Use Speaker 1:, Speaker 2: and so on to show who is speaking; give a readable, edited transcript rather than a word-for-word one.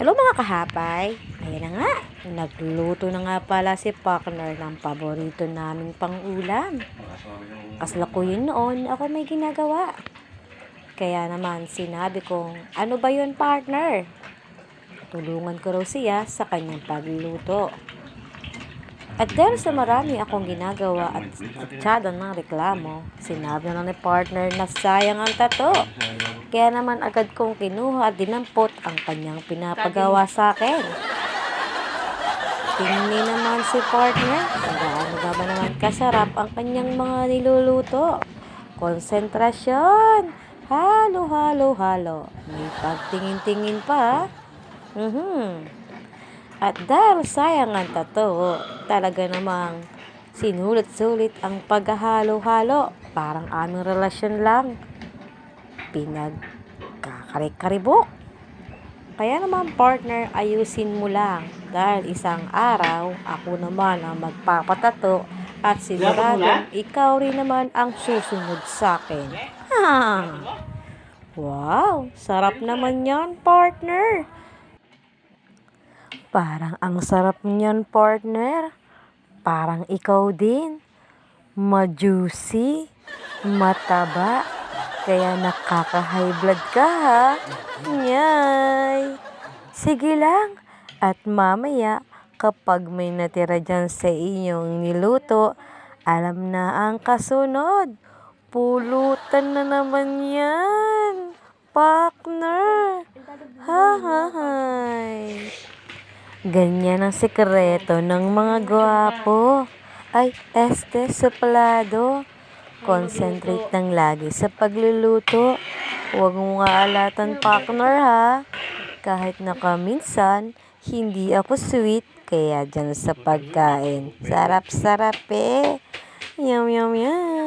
Speaker 1: Hello mga kahapay! Ayan na nga, nagluto na nga pala si partner ng paborito naming pang-ulam. Kaslakuyin noon, ako may ginagawa. Kaya naman sinabi kong, ano ba yun partner? Tulungan ko raw siya sa kanyang pagluluto. At dahil sa marami akong ginagawa at tsada ng reklamo, sinabi na ni partner na sayang ang tato. Kaya naman agad kong kinuha at dinampot ang kanyang pinapagawa sa akin. Tingin naman si partner kung gaano ba naman kasarap ang kanyang mga niluluto. Konsentrasyon! Halo, halo, halo. May pagtingin-tingin pa. At dahil sayang ang tato, talaga namang sinulit-sulit ang paghahalo-halo. Parang aming relasyon lang. Pinagkakarik-karibok. Kaya naman partner, ayusin mo lang. Dahil isang araw, ako naman ang magpapatato at siguradong ikaw rin naman ang susunod sa akin. Ha! Wow! Sarap naman yan, partner! Parang ang sarap niyan, partner. Parang ikaw din. Ma-juicy, mataba, kaya nakaka-high blood ka ha. Nyay! Sige lang. At mamaya, kapag may natira dyan sa inyong niluto, alam na ang kasunod. Pulutan na naman yan, partner. Ha ha hay. Ganyan ang sekreto ng mga gwapo. Ay, suplado. Concentrate ng lagi sa pagluluto. Huwag mo nga alatan, partner, ha? Kahit na minsan, hindi ako sweet, kaya dyan sa pagkain. Sarap-sarap eh. Yum, yum, yum.